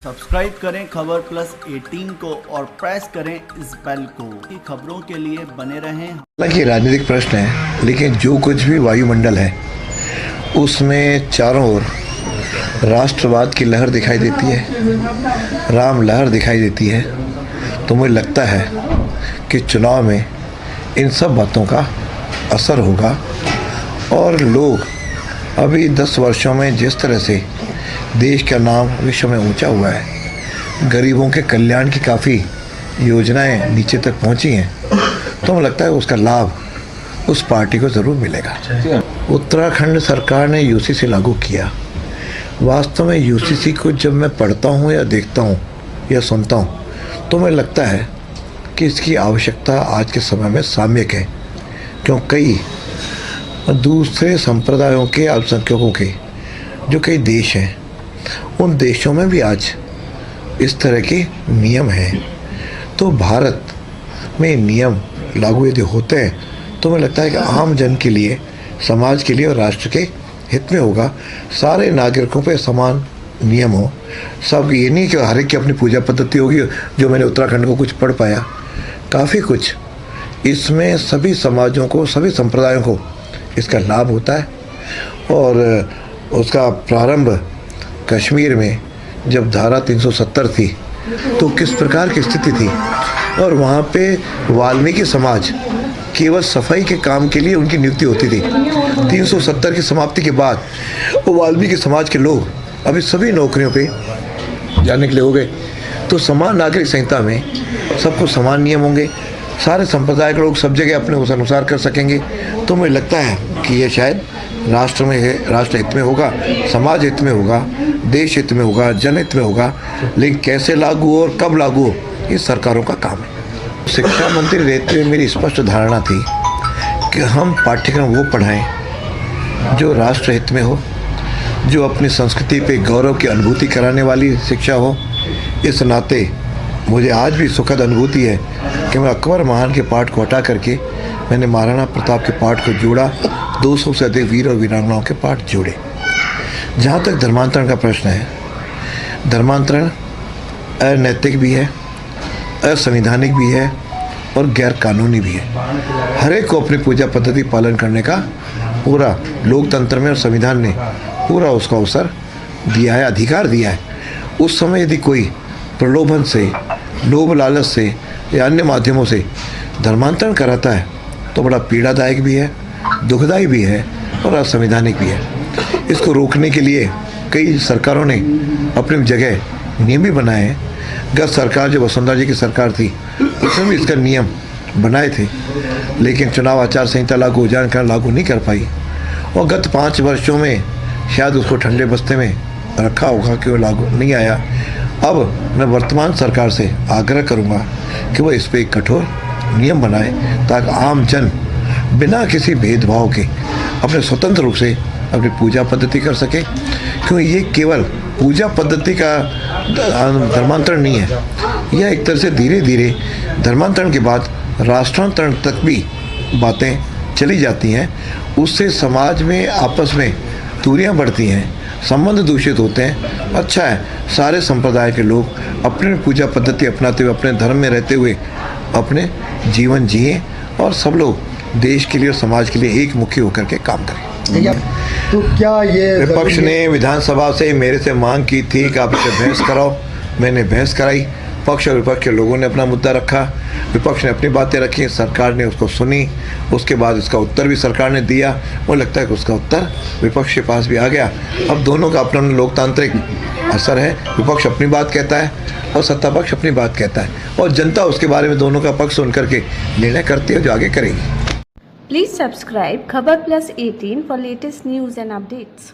Subscribe करें खबर plus 18 को और प्रेस करें इस बेल को। खबरों के लिए बने रहें। हालांकि राजनीतिक प्रश्न है, लेकिन जो कुछ भी वायुमंडल है उसमें चारों ओर राष्ट्रवाद की लहर दिखाई देती है, राम लहर दिखाई देती है। तो मुझे लगता है कि चुनाव में इन सब बातों का असर होगा और लोग अभी 10 वर्षों में जिस तरह से देश का नाम विश्व में ऊंचा हुआ है, गरीबों के कल्याण की काफ़ी योजनाएं नीचे तक पहुंची हैं, तो मुझे लगता है उसका लाभ उस पार्टी को ज़रूर मिलेगा। उत्तराखंड सरकार ने यूसीसी लागू किया। वास्तव में यूसीसी को जब मैं पढ़ता हूं या देखता हूं या सुनता हूं तो मुझे लगता है कि इसकी आवश्यकता आज के समय में सामयिक है, क्यों कई दूसरे संप्रदायों के अल्पसंख्यकों के जो कई देश हैं, उन देशों में भी आज इस तरह के नियम हैं। तो भारत में नियम लागू यदि होते हैं तो मुझे लगता है कि आम जन के लिए, समाज के लिए और राष्ट्र के हित में होगा। सारे नागरिकों पे समान नियम हो। सब ये नहीं कि हर एक की अपनी पूजा पद्धति होगी। जो मैंने उत्तराखंड को कुछ पढ़ पाया, काफ़ी कुछ इसमें सभी समाजों को, सभी संप्रदायों को इसका लाभ होता है। और उसका प्रारंभ कश्मीर में जब धारा 370 थी तो किस प्रकार की स्थिति थी, और वहाँ पे वाल्मीकि समाज केवल सफाई के काम के लिए उनकी नियुक्ति होती थी। 370 की समाप्ति के बाद वो वाल्मीकि समाज के लोग अभी सभी नौकरियों पे जाने के लिए हो गए। तो समान नागरिक संहिता में सबको समान नियम होंगे, सारे संप्रदाय के लोग सब जगह अपने उस अनुसार कर सकेंगे। तो मुझे लगता है कि ये शायद राष्ट्र में है, राष्ट्र हित में होगा, समाज हित में होगा, देश हित में होगा, जनहित में होगा। लेकिन कैसे लागू हो और कब लागू हो, ये सरकारों का काम है। शिक्षा मंत्री रहते हुए मेरी स्पष्ट धारणा थी कि हम पाठ्यक्रम वो पढ़ाएं जो राष्ट्र हित में हो, जो अपनी संस्कृति पे गौरव की अनुभूति कराने वाली शिक्षा हो। इस नाते मुझे आज भी सुखद अनुभूति है कि मैं अकबर महान के पाठ को हटा करके मैंने महाराणा प्रताप के पाठ को जोड़ा, 200 से अधिक वीर और वीरांगनाओं के पाठ जोड़े। जहाँ तक धर्मांतरण का प्रश्न है, धर्मांतरण अनैतिक भी है, असंवैधानिक भी है और गैर कानूनी भी है। हर एक को अपनी पूजा पद्धति पालन करने का पूरा लोकतंत्र में और संविधान ने पूरा उसका अवसर दिया है, अधिकार दिया है। उस समय यदि कोई प्रलोभन से, लोभ लालच से या अन्य माध्यमों से धर्मांतरण कराता है तो बड़ा पीड़ादायक भी है, दुखदायी भी है और असंवैधानिक भी है। इसको रोकने के लिए कई सरकारों ने अपनी जगह नियम भी बनाए हैं। गत सरकार जो वसुंधरा जी की सरकार थी, उसने भी इसका नियम बनाए थे, लेकिन चुनाव आचार संहिता लागू हो जाने का लागू नहीं कर पाई। और गत 5 वर्षों में शायद उसको ठंडे बस्ते में रखा होगा कि वो लागू नहीं आया। अब मैं वर्तमान सरकार से आग्रह करूँगा कि वो इस पर एक कठोर नियम बनाए ताकि आम जन बिना किसी भेदभाव के अपने स्वतंत्र रूप से अपनी पूजा पद्धति कर सके। क्योंकि ये केवल पूजा पद्धति का धर्मांतरण नहीं है, यह एक तरह से धीरे धीरे धर्मांतरण के बाद राष्ट्रांतरण तक भी बातें चली जाती हैं। उससे समाज में आपस में दूरियां बढ़ती हैं, संबंध दूषित होते हैं। अच्छा है सारे संप्रदाय के लोग अपनी पूजा पद्धति अपनाते हुए, अपने धर्म में रहते हुए अपने जीवन जिए और सब लोग देश के लिए और समाज के लिए एक मुखी होकर के काम करें। तो क्या ये विपक्ष ने विधानसभा से मेरे से मांग की थी कि आप इसे बहस कराओ, मैंने बहस कराई। पक्ष और विपक्ष के लोगों ने अपना मुद्दा रखा, विपक्ष ने अपनी बातें रखी, सरकार ने उसको सुनी, उसके बाद इसका उत्तर भी सरकार ने दिया। मुझे लगता है कि उसका उत्तर विपक्ष के पास भी आ गया। अब दोनों का अपना लोकतांत्रिक असर है, विपक्ष अपनी बात कहता है और सत्ता पक्ष अपनी बात कहता है, और जनता उसके बारे में दोनों का पक्ष सुन करके निर्णय करती है जो आगे करेगी। Please subscribe Khabar Plus 18 for latest news and updates.